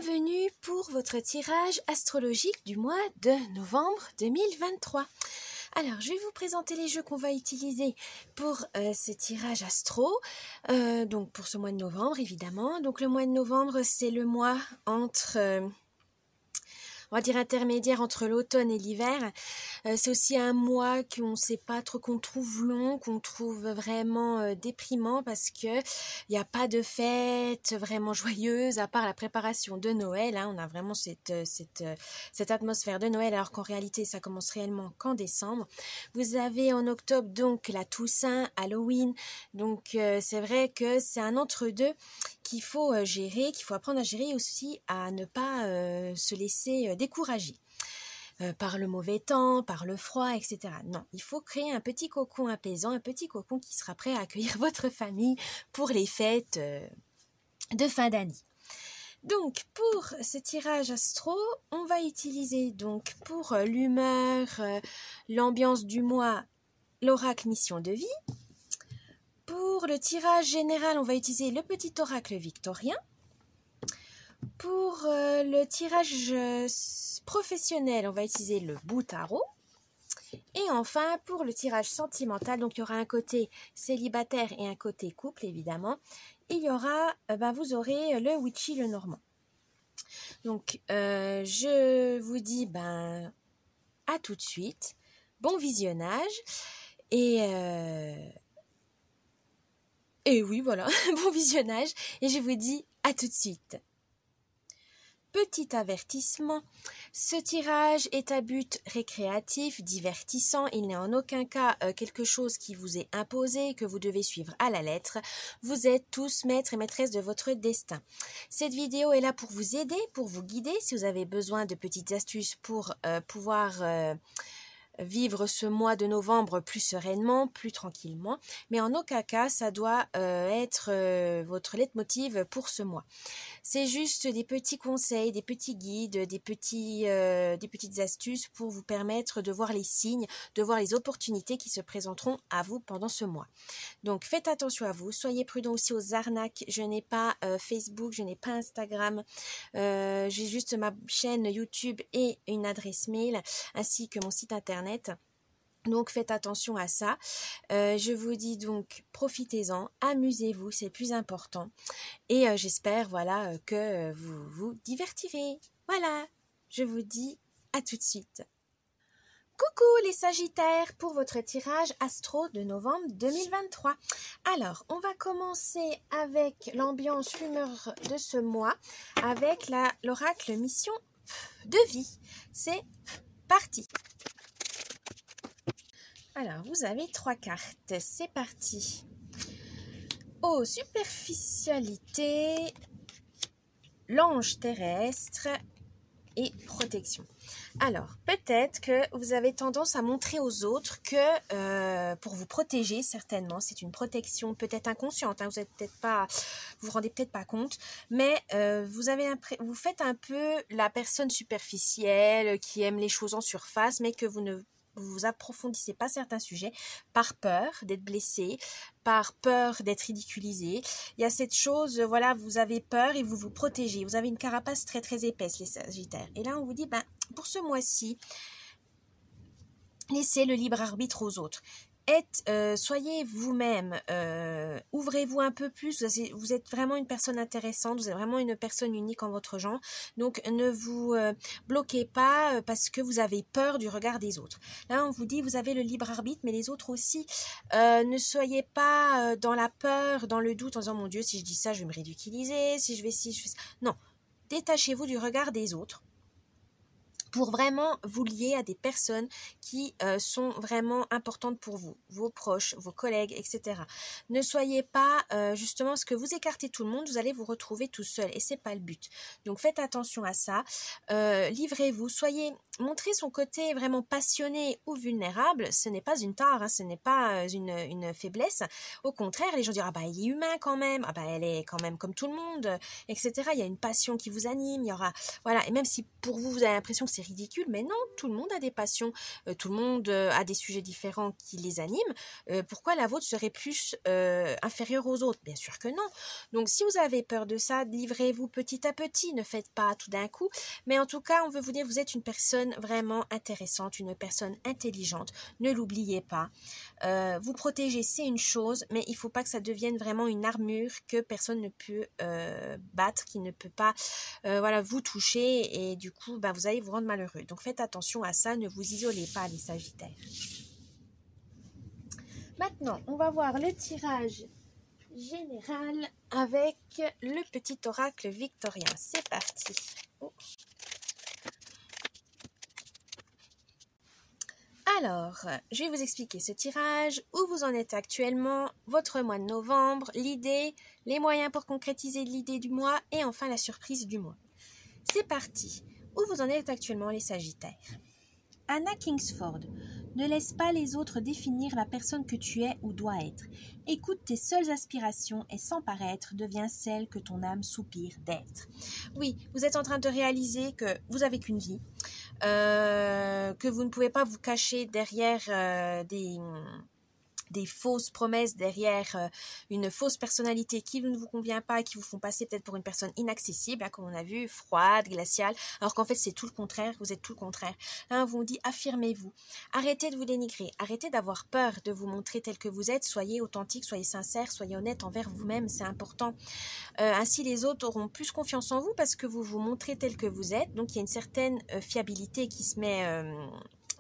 Bienvenue pour votre tirage astrologique du mois de novembre 2023. Alors, je vais vous présenter les jeux qu'on va utiliser pour ce tirage astro, donc pour ce mois de novembre évidemment. Donc le mois de novembre, c'est le mois entre... on va dire intermédiaire entre l'automne et l'hiver. C'est aussi un mois qu'on ne sait pas trop, qu'on trouve long, qu'on trouve vraiment déprimant parce que il n'y a pas de fête vraiment joyeuse à part la préparation de Noël. On a vraiment cette atmosphère de Noël alors qu'en réalité ça commence réellement qu'en décembre. Vous avez en octobre donc la Toussaint, Halloween. Donc c'est vrai que c'est un entre-deux qu'il faut gérer, qu'il faut apprendre à gérer aussi à ne pas se laisser décourager par le mauvais temps, par le froid, etc. Non, il faut créer un petit cocon apaisant, un petit cocon qui sera prêt à accueillir votre famille pour les fêtes de fin d'année. Donc, pour ce tirage astro, on va utiliser donc pour l'humeur, l'ambiance du mois, l'oracle mission de vie. Pour le tirage général, on va utiliser le petit oracle victorien. Pour le tirage professionnel, on va utiliser le bout tarot. Et enfin, pour le tirage sentimental, donc il y aura un côté célibataire et un côté couple, évidemment. Et il y aura, vous aurez le witchy, le normand. Donc, je vous dis, à tout de suite. Bon visionnage. Et oui, voilà, bon visionnage. Et je vous dis à tout de suite. Petit avertissement, ce tirage est à but récréatif, divertissant. Il n'est en aucun cas quelque chose qui vous est imposé, que vous devez suivre à la lettre. Vous êtes tous maîtres et maîtresses de votre destin. Cette vidéo est là pour vous aider, pour vous guider. Si vous avez besoin de petites astuces pour pouvoir... vivre ce mois de novembre plus sereinement, plus tranquillement, mais en aucun cas ça doit être votre leitmotiv pour ce mois. C'est juste des petits conseils, des petits guides, des petites astuces pour vous permettre de voir les signes, de voir les opportunités qui se présenteront à vous pendant ce mois. Donc faites attention à vous, soyez prudents aussi aux arnaques. Je n'ai pas Facebook, je n'ai pas Instagram, j'ai juste ma chaîne YouTube et une adresse mail ainsi que mon site internet. Donc faites attention à ça. Je vous dis donc profitez-en, amusez-vous, c'est le plus important. Et j'espère que vous vous divertirez. Voilà, je vous dis à tout de suite. Coucou les Sagittaires pour votre tirage astro de novembre 2023. Alors, on va commencer avec l'ambiance humeur de ce mois avec l'oracle mission de vie. C'est parti. Alors, vous avez 3 cartes. C'est parti. Oh, superficialité, l'ange terrestre et protection. Alors, peut-être que vous avez tendance à montrer aux autres que pour vous protéger, certainement, c'est une protection peut-être inconsciente, vous vous rendez peut-être pas compte, mais vous faites un peu la personne superficielle qui aime les choses en surface, mais que vous approfondissez pas certains sujets par peur d'être blessé, par peur d'être ridiculisé. Il y a cette chose, vous avez peur et vous vous protégez. Vous avez une carapace très très épaisse, les Sagittaires. Et là, on vous dit, pour ce mois-ci, laissez le libre arbitre aux autres. Soyez vous-même, ouvrez-vous un peu plus, vous êtes vraiment une personne intéressante, vous êtes vraiment une personne unique en votre genre, donc ne vous bloquez pas parce que vous avez peur du regard des autres. Là on vous dit vous avez le libre arbitre, mais les autres aussi, ne soyez pas dans la peur, dans le doute en disant mon Dieu si je dis ça je vais me ridiculiser, si je fais ça. Non, détachez-vous du regard des autres pour vraiment vous lier à des personnes qui sont vraiment importantes pour vous, vos proches, vos collègues, etc. Ne soyez pas, justement, parce que vous écartez tout le monde, vous allez vous retrouver tout seul, et c'est pas le but. Donc faites attention à ça, livrez-vous, montrez son côté vraiment passionné ou vulnérable, ce n'est pas une tare, ce n'est pas une faiblesse, au contraire, les gens diront, il est humain quand même, elle est quand même comme tout le monde, etc. Il y a une passion qui vous anime, il y aura, voilà, et même si pour vous, vous avez l'impression que c'est ridicule, mais non, tout le monde a des passions, tout le monde a des sujets différents qui les animent. Pourquoi la vôtre serait plus inférieure aux autres? Bien sûr que non. Donc si vous avez peur de ça, livrez-vous petit à petit, ne faites pas tout d'un coup. Mais en tout cas, on veut vous dire, vous êtes une personne vraiment intéressante, une personne intelligente. Ne l'oubliez pas. Vous protéger, c'est une chose, mais il ne faut pas que ça devienne vraiment une armure que personne ne peut battre, qui ne peut pas voilà, vous toucher et du coup, vous allez vous rendre malheureux. Donc faites attention à ça, ne vous isolez pas les Sagittaires. Maintenant, on va voir le tirage général avec le petit oracle victorien. C'est parti. Oh. Alors, je vais vous expliquer ce tirage, où vous en êtes actuellement, votre mois de novembre, l'idée, les moyens pour concrétiser l'idée du mois et enfin la surprise du mois. C'est parti. Où vous en êtes actuellement les Sagittaires? Anna Kingsford. Ne laisse pas les autres définir la personne que tu es ou dois être. Écoute tes seules aspirations et sans paraître, deviens celle que ton âme soupire d'être. Oui, vous êtes en train de réaliser que vous avez qu'une vie, que vous ne pouvez pas vous cacher derrière des fausses promesses, derrière une fausse personnalité qui ne vous convient pas, qui vous font passer peut-être pour une personne inaccessible, comme on a vu, froide, glaciale, alors qu'en fait c'est tout le contraire, vous êtes tout le contraire. Là on vous dit affirmez-vous, arrêtez de vous dénigrer, arrêtez d'avoir peur de vous montrer tel que vous êtes, soyez authentique, soyez sincère, soyez honnête envers vous-même, c'est important. Ainsi les autres auront plus confiance en vous parce que vous vous montrez tel que vous êtes, donc il y a une certaine fiabilité qui se met...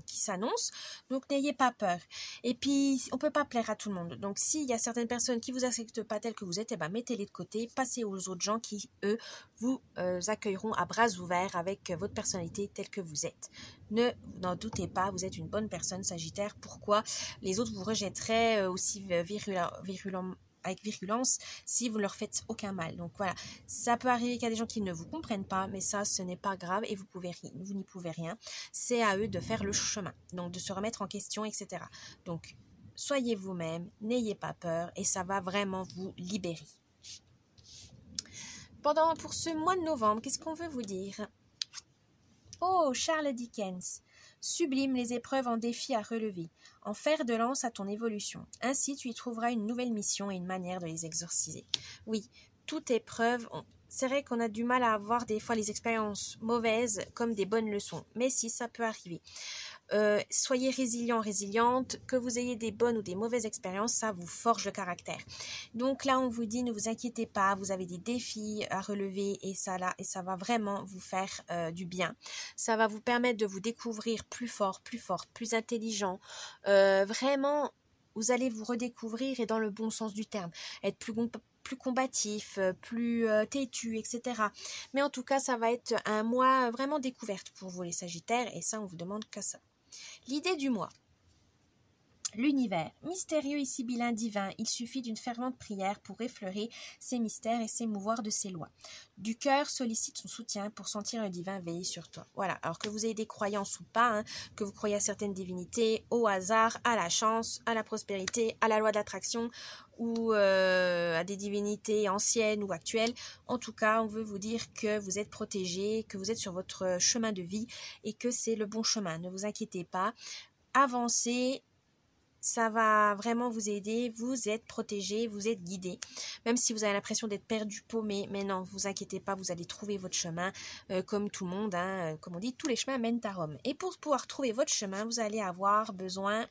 qui s'annonce, donc n'ayez pas peur. Et puis, on ne peut pas plaire à tout le monde. Donc, s'il y a certaines personnes qui ne vous acceptent pas tel que vous êtes, mettez-les de côté, passez aux autres gens qui, eux, vous accueilleront à bras ouverts avec votre personnalité telle que vous êtes. N'en doutez pas, vous êtes une bonne personne, Sagittaire. Pourquoi les autres vous rejetteraient aussi avec virulence si vous ne leur faites aucun mal. Donc voilà, ça peut arriver qu'il y a des gens qui ne vous comprennent pas, mais ça, ce n'est pas grave et vous n'y pouvez rien. C'est à eux de faire le chemin, donc de se remettre en question, etc. Donc, soyez vous-même, n'ayez pas peur et ça va vraiment vous libérer. Pour ce mois de novembre, qu'est-ce qu'on veut vous dire? Oh, Charles Dickens. Sublime les épreuves en défi à relever, en fer de lance à ton évolution. Ainsi, tu y trouveras une nouvelle mission et une manière de les exorciser. Oui, toute épreuve, c'est vrai qu'on a du mal à avoir des fois les expériences mauvaises comme des bonnes leçons, mais si, ça peut arriver. Soyez résilient, résiliente, que vous ayez des bonnes ou des mauvaises expériences, ça vous forge le caractère. Donc là, on vous dit, ne vous inquiétez pas, vous avez des défis à relever et ça va vraiment vous faire du bien. Ça va vous permettre de vous découvrir plus fort, plus intelligent. Vraiment, vous allez vous redécouvrir et dans le bon sens du terme, être plus combatif, plus têtu, etc. Mais en tout cas, ça va être un mois vraiment découverte pour vous les Sagittaires et ça, on vous demande qu'à ça. L'idée du mois. L'univers, mystérieux et sibyllin divin, il suffit d'une fervente prière pour effleurer ses mystères et s'émouvoir de ses lois. Du cœur sollicite son soutien pour sentir le divin veiller sur toi. Voilà, alors que vous ayez des croyances ou pas, que vous croyez à certaines divinités, au hasard, à la chance, à la prospérité, à la loi de l'attraction ou à des divinités anciennes ou actuelles. En tout cas, on veut vous dire que vous êtes protégé, que vous êtes sur votre chemin de vie et que c'est le bon chemin. Ne vous inquiétez pas, avancez. Ça va vraiment vous aider, vous êtes protégé, vous êtes guidé, même si vous avez l'impression d'être perdu, paumé, mais non, vous inquiétez pas, vous allez trouver votre chemin, comme tout le monde, comme on dit, tous les chemins mènent à Rome. Et pour pouvoir trouver votre chemin, vous allez avoir besoin,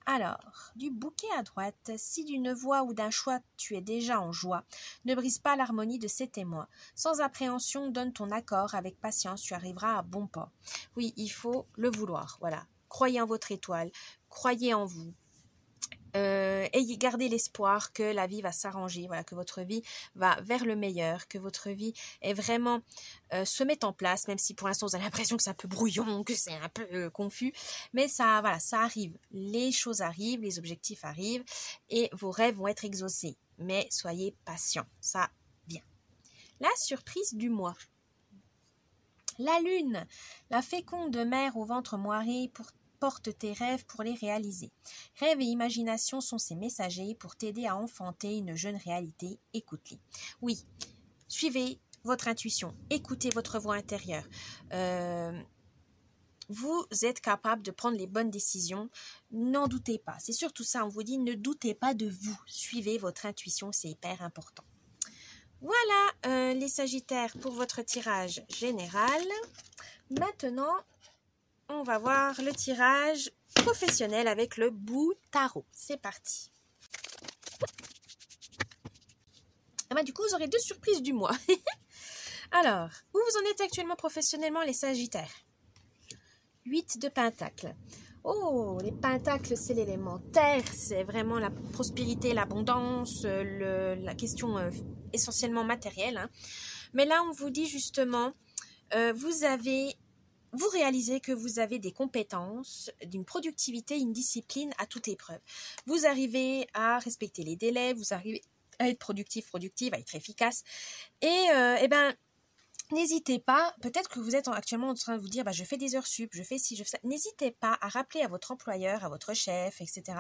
alors, du bouquet à droite, si d'une voix ou d'un choix tu es déjà en joie, ne brise pas l'harmonie de ces témoins. Sans appréhension, donne ton accord, avec patience, tu arriveras à bon port. Oui, il faut le vouloir, voilà. Croyez en votre étoile, croyez en vous. Gardez l'espoir que la vie va s'arranger, voilà, que votre vie va vers le meilleur, que votre vie est vraiment se met en place, même si pour l'instant vous avez l'impression que c'est un peu brouillon, que c'est un peu confus, mais ça, voilà, ça arrive. Les choses arrivent, les objectifs arrivent et vos rêves vont être exaucés. Mais soyez patients, ça vient. La surprise du mois. La lune, la féconde mère au ventre moiré porte tes rêves pour les réaliser. Rêves et imagination sont ses messagers pour t'aider à enfanter une jeune réalité. Écoute-les. Oui, suivez votre intuition, écoutez votre voix intérieure. vous êtes capable de prendre les bonnes décisions. N'en doutez pas. C'est surtout ça, on vous dit, ne doutez pas de vous. Suivez votre intuition, c'est hyper important. Voilà les Sagittaires pour votre tirage général. Maintenant, on va voir le tirage professionnel avec le bout tarot. C'est parti. Ah bah, du coup, vous aurez 2 surprises du mois. Alors, où vous en êtes actuellement professionnellement, les Sagittaires? 8 de Pentacles. Oh, les Pentacles, c'est l'élément terre, c'est vraiment la prospérité, l'abondance, la question essentiellement matérielle. Hein. Mais là, on vous dit justement, vous réalisez que vous avez des compétences, d'une productivité, une discipline à toute épreuve. Vous arrivez à respecter les délais, vous arrivez à être productive, à être efficace. Et ben, n'hésitez pas, peut-être que vous êtes actuellement en train de vous dire, bah, je fais des heures sup, je fais ci, je fais ça. N'hésitez pas à rappeler à votre employeur, à votre chef, etc.,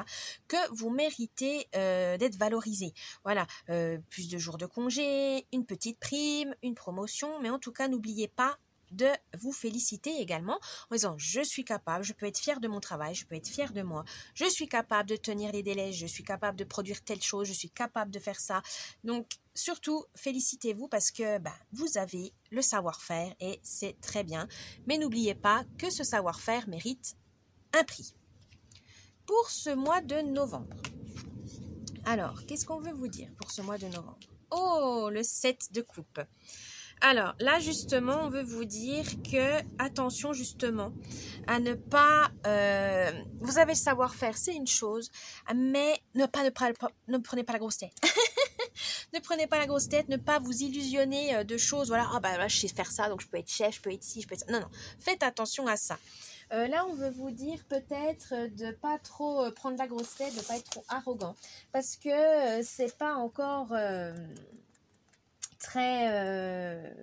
que vous méritez d'être valorisé. Voilà, plus de jours de congé, une petite prime, une promotion, mais en tout cas, n'oubliez pas de vous féliciter également en disant je suis capable, je peux être fière de mon travail, je peux être fière de moi, je suis capable de tenir les délais, je suis capable de produire telle chose, je suis capable de faire ça. Donc surtout félicitez-vous parce que vous avez le savoir-faire et c'est très bien, mais n'oubliez pas que ce savoir-faire mérite un prix. Pour ce mois de novembre, alors qu'est-ce qu'on veut vous dire pour ce mois de novembre? Oh, le 7 de coupe. Alors là justement on veut vous dire que attention justement à ne pas vous avez le savoir-faire, c'est une chose, mais ne prenez pas la grosse tête. Ne prenez pas la grosse tête, ne pas vous illusionner de choses, voilà, ah bah là je sais faire ça donc je peux être chef, je peux être ci, je peux être ça. Non, faites attention à ça. Là, on veut vous dire peut-être de pas trop prendre la grosse tête, de pas être trop arrogant, parce que c'est pas encore très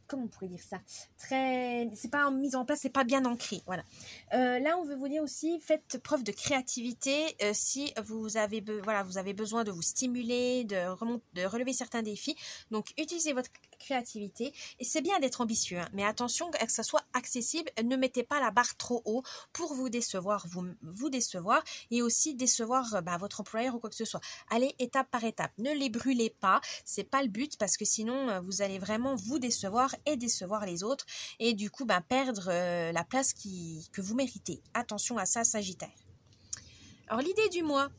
comment on pourrait dire ça, c'est pas mis en place, c'est pas bien ancré, voilà. Là on veut vous dire aussi, faites preuve de créativité si vous avez besoin de vous stimuler, de relever certains défis, donc utilisez votre créativité et c'est bien d'être ambitieux, hein, mais attention que ça soit accessible, ne mettez pas la barre trop haut pour vous décevoir, vous décevoir et aussi décevoir votre employeur ou quoi que ce soit. Allez étape par étape, ne les brûlez pas, c'est pas le but parce que sinon vous allez vraiment vous décevoir et décevoir les autres et du coup perdre la place que vous méritez. Attention à ça, Sagittaire. Alors l'idée du mois.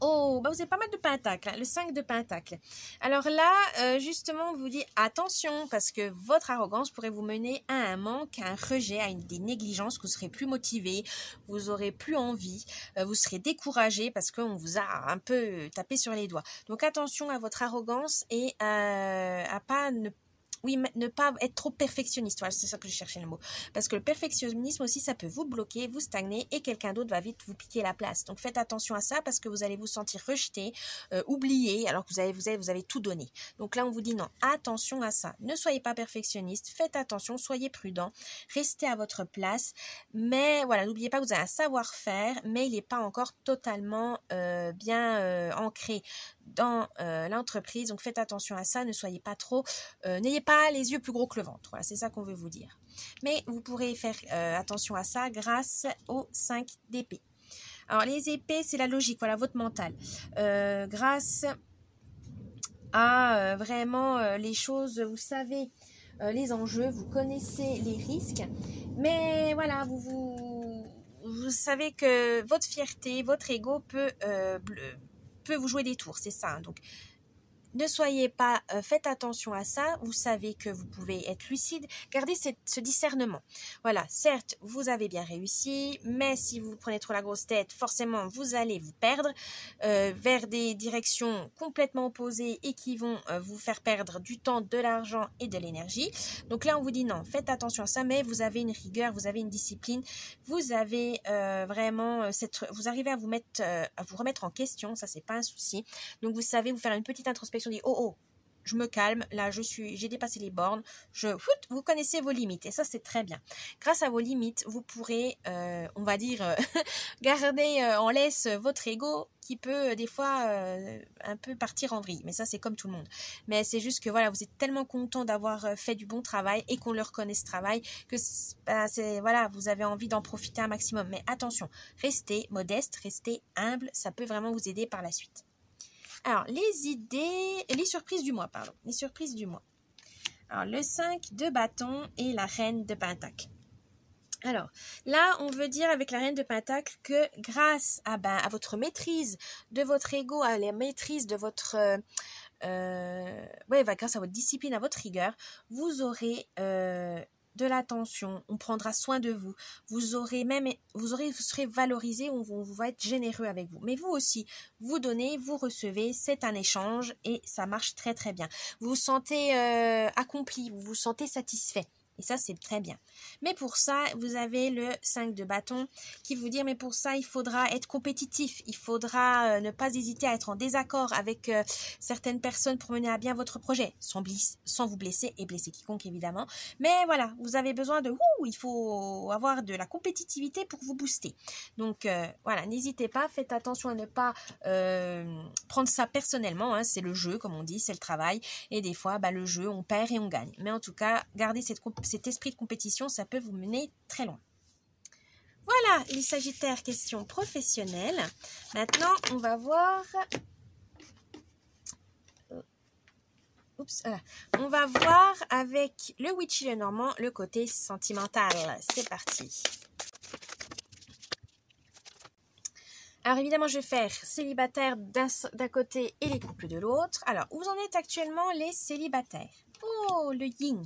Oh, vous avez pas mal de pentacles, hein, le 5 de pentacles. Alors là, justement, on vous dit attention parce que votre arrogance pourrait vous mener à un manque, à un rejet, à des négligences, que vous serez plus motivé, vous aurez plus envie, vous serez découragé parce qu'on vous a un peu tapé sur les doigts. Donc attention à votre arrogance et à ne pas être trop perfectionniste. Voilà, c'est ça que je cherchais le mot. Parce que le perfectionnisme aussi, ça peut vous bloquer, vous stagner et quelqu'un d'autre va vite vous piquer la place. Donc faites attention à ça parce que vous allez vous sentir rejeté, oublié, alors que vous avez tout donné. Donc là, on vous dit non, attention à ça. Ne soyez pas perfectionniste, faites attention, soyez prudent, restez à votre place. Mais voilà, n'oubliez pas que vous avez un savoir-faire, mais il n'est pas encore totalement bien ancré dans l'entreprise. Donc faites attention à ça, ne soyez pas trop, n'ayez pas les yeux plus gros que le ventre. Voilà, c'est ça qu'on veut vous dire. Mais vous pourrez faire attention à ça grâce aux 5 d'épée. Alors les épées, c'est la logique, voilà, votre mental. Grâce à vraiment les choses, vous savez les enjeux, vous connaissez les risques, mais voilà, vous savez que votre fierté, votre ego peut vous jouer des tours, c'est ça. Hein. Donc, ne soyez pas, faites attention à ça, vous savez que vous pouvez être lucide, gardez ce discernement. Voilà, certes, vous avez bien réussi, mais si vous prenez trop la grosse tête, forcément, vous allez vous perdre vers des directions complètement opposées et qui vont vous faire perdre du temps, de l'argent et de l'énergie. Donc là, on vous dit non, faites attention à ça, mais vous avez une rigueur, vous avez une discipline, vous avez vraiment vous arrivez à vous remettre en question, ça c'est pas un souci. Donc vous savez vous faire une petite introspection, dire oh je me calme, là j'ai dépassé les bornes, vous connaissez vos limites et ça c'est très bien. Grâce à vos limites, vous pourrez, on va dire, garder en laisse votre ego qui peut des fois un peu partir en vrille, mais ça c'est comme tout le monde. Mais c'est juste que voilà, vous êtes tellement content d'avoir fait du bon travail et qu'on le reconnaît ce travail que voilà, vous avez envie d'en profiter un maximum. Mais attention, restez modeste, restez humble, ça peut vraiment vous aider par la suite. Alors, les surprises du mois, pardon. Les surprises du mois. Alors, le 5 de bâton et la reine de pentacle. Alors, là, on veut dire avec la reine de pentacle que grâce à votre maîtrise de votre ego, à la maîtrise de votre... grâce à votre discipline, à votre rigueur, vous aurez... de l'attention, on prendra soin de vous, vous serez valorisé, on va être généreux avec vous. Mais vous aussi, vous donnez, vous recevez, c'est un échange et ça marche très très bien. Vous vous sentez accompli, vous vous sentez satisfait. Et ça, c'est très bien. Mais pour ça, vous avez le 5 de bâton qui vous dit, mais pour ça, il faudra être compétitif. Il faudra ne pas hésiter à être en désaccord avec certaines personnes pour mener à bien votre projet, sans vous blesser et blesser quiconque, évidemment. Mais voilà, vous avez besoin il faut avoir de la compétitivité pour vous booster. Donc, voilà, n'hésitez pas, faites attention à ne pas prendre ça personnellement. Hein, c'est le jeu, comme on dit, c'est le travail. Et des fois, le jeu, on perd et on gagne. Mais en tout cas, gardez cet esprit de compétition, ça peut vous mener très loin. Voilà les Sagittaires, questions professionnelles. Maintenant, on va voir... On va voir avec le Witchy le Normand le côté sentimental. C'est parti. Alors évidemment, je vais faire célibataire d'un côté et les couples de l'autre. Alors, où vous en êtes actuellement les célibataires? Oh, le yin.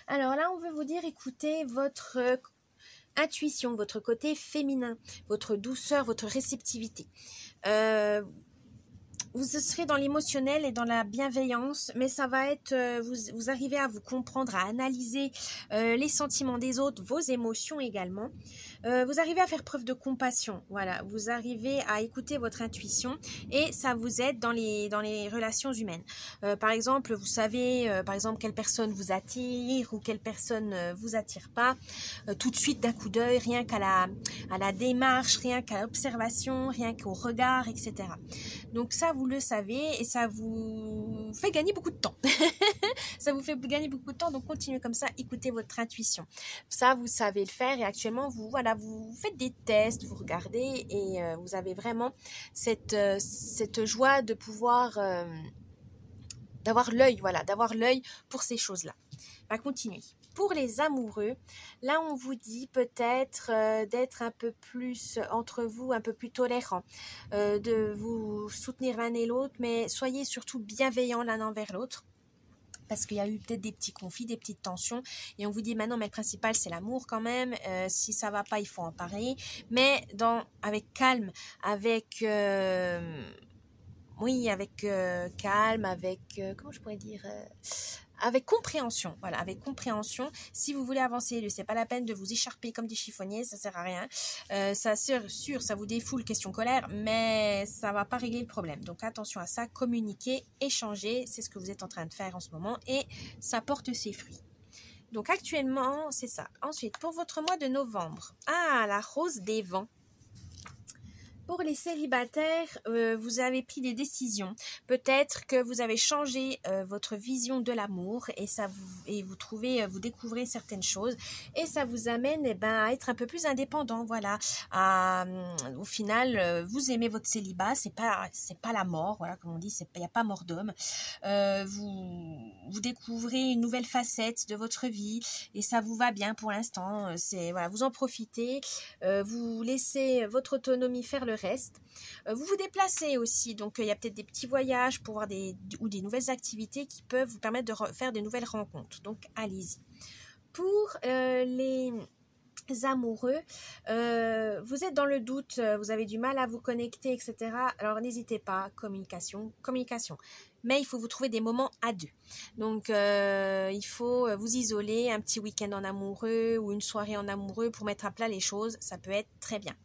Alors là, on veut vous dire, écoutez votre intuition, votre côté féminin, votre douceur, votre réceptivité. Vous serez dans l'émotionnel et dans la bienveillance, mais ça va être, vous arrivez à vous comprendre, à analyser les sentiments des autres, vos émotions également. Vous arrivez à faire preuve de compassion, voilà. Vous arrivez à écouter votre intuition et ça vous aide dans les relations humaines. Par exemple, vous savez, par exemple, quelle personne vous attire ou quelle personne vous attire pas. Tout de suite, d'un coup d'œil, rien qu'à la démarche, rien qu'à l'observation, rien qu'au regard, etc. Donc ça, vous le savez et ça vous fait gagner beaucoup de temps. Ça vous fait gagner beaucoup de temps, donc continuez comme ça, écoutez votre intuition. Ça, vous savez le faire et actuellement, vous faites des tests, vous regardez et vous avez vraiment cette joie de pouvoir... d'avoir l'œil, d'avoir l'œil pour ces choses-là. Continuez. Pour les amoureux, là on vous dit peut-être d'être un peu plus entre vous, un peu plus tolérant, de vous soutenir l'un et l'autre, mais soyez surtout bienveillants l'un envers l'autre. Parce qu'il y a eu peut-être des petits conflits, des petites tensions, et on vous dit maintenant, mais le principal c'est l'amour quand même. Si ça va pas, il faut en parler, mais avec calme, avec calme, avec comment je pourrais dire. Avec compréhension, voilà, avec compréhension. Si vous voulez avancer, c'est pas la peine de vous écharper comme des chiffonniers, ça sert à rien. Ça sûr, ça vous défoule question colère, mais ça va pas régler le problème. Donc attention à ça, communiquer, échanger, c'est ce que vous êtes en train de faire en ce moment et ça porte ses fruits. Donc actuellement, c'est ça. Ensuite, pour votre mois de novembre, la rose des vents. Pour les célibataires, vous avez pris des décisions. Peut-être que vous avez changé votre vision de l'amour et vous découvrez certaines choses et ça vous amène à être un peu plus indépendant. Voilà. Au final, vous aimez votre célibat, c'est pas la mort. Voilà, comme on dit, il n'y a pas mort d'homme. Vous découvrez une nouvelle facette de votre vie et ça vous va bien pour l'instant. Vous en profitez, vous laissez votre autonomie faire le reste. Vous vous déplacez aussi, donc il y a peut-être des petits voyages pour voir des nouvelles activités qui peuvent vous permettre de faire de nouvelles rencontres. Donc allez-y. Pour les amoureux, vous êtes dans le doute, vous avez du mal à vous connecter, etc. Alors n'hésitez pas, communication. Mais il faut vous trouver des moments à deux. Donc, il faut vous isoler, un petit week-end en amoureux ou une soirée en amoureux pour mettre à plat les choses. Ça peut être très bien.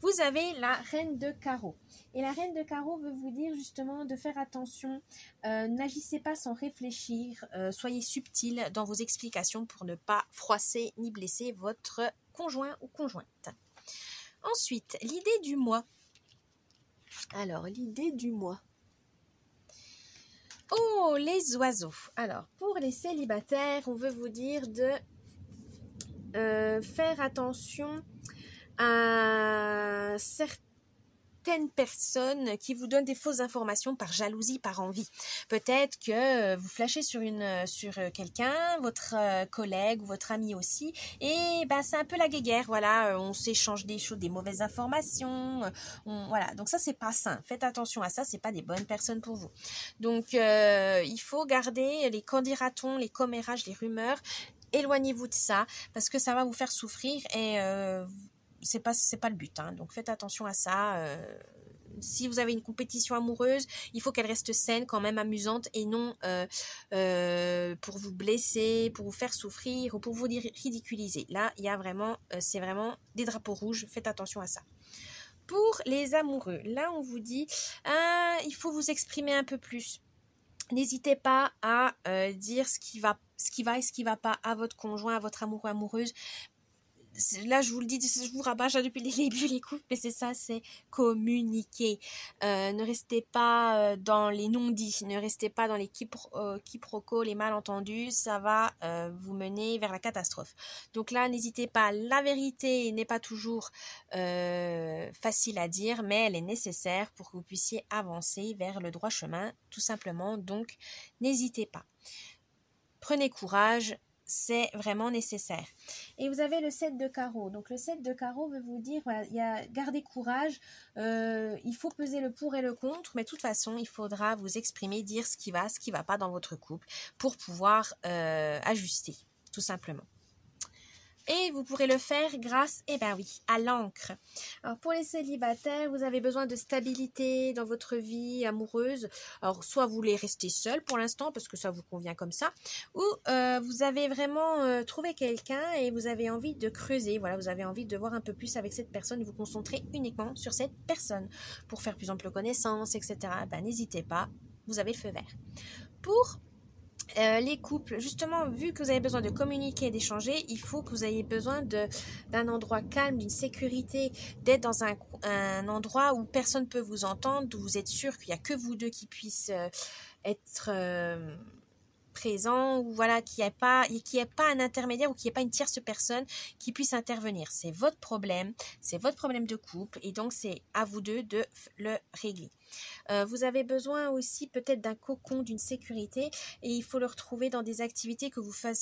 Vous avez la reine de carreau Et la reine de carreau veut vous dire justement de faire attention, n'agissez pas sans réfléchir, soyez subtil dans vos explications pour ne pas froisser ni blesser votre conjoint ou conjointe. Ensuite, l'idée du mois. Alors, l'idée du mois. Oh, les oiseaux. Alors, pour les célibataires, on veut vous dire de faire attention à certaines personnes qui vous donnent des fausses informations par jalousie, par envie. Peut-être que vous flashez sur quelqu'un, votre collègue ou votre ami aussi, et c'est un peu la guéguerre, voilà, on s'échange des choses, des mauvaises informations, voilà, donc ça c'est pas sain, faites attention à ça, c'est pas des bonnes personnes pour vous. Donc il faut garder les qu'en dira-t-on, les commérages, les rumeurs, éloignez-vous de ça, parce que ça va vous faire souffrir et c'est pas le but, hein. Donc faites attention à ça. Si vous avez une compétition amoureuse, il faut qu'elle reste saine, quand même amusante, et non pour vous blesser, pour vous faire souffrir ou pour vous ridiculiser. Là, il y a vraiment, c'est vraiment des drapeaux rouges. Faites attention à ça. Pour les amoureux, là on vous dit, il faut vous exprimer un peu plus. N'hésitez pas à dire ce qui va et ce qui va pas à votre conjoint, à votre amoureux, amoureuse. Là, je vous le dis, je vous rabâche depuis le début les couples, mais c'est ça, c'est communiquer. Ne restez pas dans les non-dits, ne restez pas dans les quiproquos, les malentendus, ça va vous mener vers la catastrophe. Donc là, n'hésitez pas, la vérité n'est pas toujours facile à dire, mais elle est nécessaire pour que vous puissiez avancer vers le droit chemin, tout simplement. Donc, n'hésitez pas. Prenez courage. C'est vraiment nécessaire. Et vous avez le 7 de carreau. Donc le 7 de carreau veut vous dire, voilà, gardez courage, il faut peser le pour et le contre, mais de toute façon, il faudra vous exprimer, dire ce qui va pas dans votre couple pour pouvoir ajuster, tout simplement. Et vous pourrez le faire grâce, à l'encre. Alors pour les célibataires, vous avez besoin de stabilité dans votre vie amoureuse. Alors soit vous voulez rester seul pour l'instant parce que ça vous convient comme ça, ou vous avez vraiment trouvé quelqu'un et vous avez envie de creuser. Voilà, vous avez envie de voir un peu plus avec cette personne et vous concentrer uniquement sur cette personne pour faire plus ample connaissance, etc. N'hésitez pas, vous avez le feu vert. Pour les couples, justement, vu que vous avez besoin de communiquer et d'échanger, il faut que vous ayez besoin d'un endroit calme, d'une sécurité, d'être dans un endroit où personne ne peut vous entendre, où vous êtes sûr qu'il n'y a que vous deux qui puissent être présent, ou voilà, qu'il n'y ait pas un intermédiaire ou qu'il n'y ait pas une tierce personne qui puisse intervenir. C'est votre problème de couple, et donc c'est à vous deux de le régler. Vous avez besoin aussi peut-être d'un cocon, d'une sécurité, et il faut le retrouver dans des activités que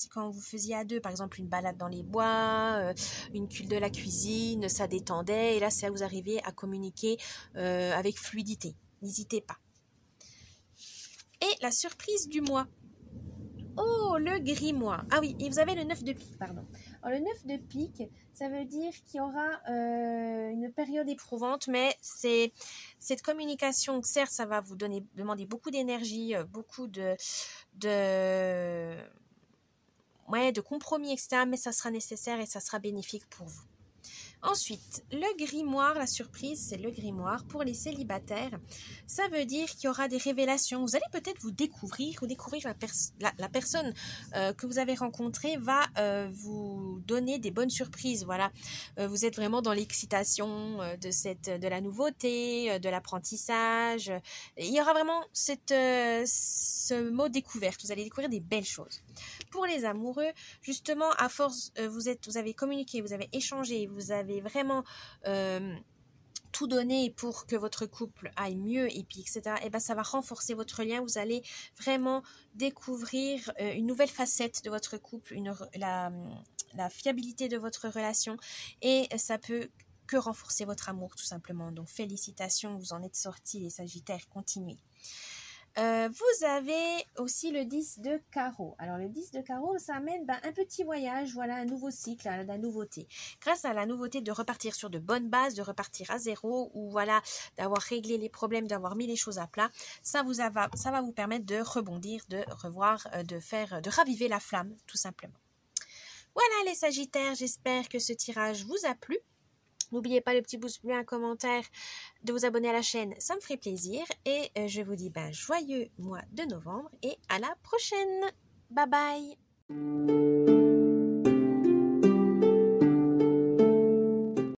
quand vous faisiez à deux, par exemple une balade dans les bois, une culte de la cuisine, ça détendait, et là c'est là que vous arrivez à communiquer avec fluidité. N'hésitez pas. Et la surprise du mois. Oh, le grimoire. Ah oui, et vous avez le 9 de pique, pardon. Alors, le 9 de pique, ça veut dire qu'il y aura une période éprouvante, mais c'est cette communication, certes, ça va vous demander beaucoup d'énergie, beaucoup de compromis, etc., mais ça sera nécessaire et ça sera bénéfique pour vous. Ensuite, le grimoire, la surprise, c'est le grimoire pour les célibataires. Ça veut dire qu'il y aura des révélations. Vous allez peut-être vous découvrir la personne que vous avez rencontrée va vous donner des bonnes surprises. Voilà, vous êtes vraiment dans l'excitation de la nouveauté, de l'apprentissage. Il y aura vraiment ce mot découverte. Vous allez découvrir des belles choses. Pour les amoureux, justement, à force, vous avez communiqué, vous avez échangé, vous avez vraiment tout donné pour que votre couple aille mieux, et puis etc. Et ça va renforcer votre lien. Vous allez vraiment découvrir une nouvelle facette de votre couple, la fiabilité de votre relation, et ça peut que renforcer votre amour tout simplement. Donc félicitations, vous en êtes sortis les Sagittaires, continuez. Vous avez aussi le 10 de carreau. Alors le 10 de carreau, ça amène un petit voyage, voilà, un nouveau cycle, la nouveauté. Grâce à la nouveauté de repartir sur de bonnes bases, de repartir à zéro, ou voilà, d'avoir réglé les problèmes, d'avoir mis les choses à plat, ça va vous permettre de rebondir, de revoir, de raviver la flamme, tout simplement. Voilà les Sagittaires, j'espère que ce tirage vous a plu. N'oubliez pas le petit pouce bleu, un commentaire, de vous abonner à la chaîne, ça me ferait plaisir. Et je vous dis joyeux mois de novembre et à la prochaine. Bye bye.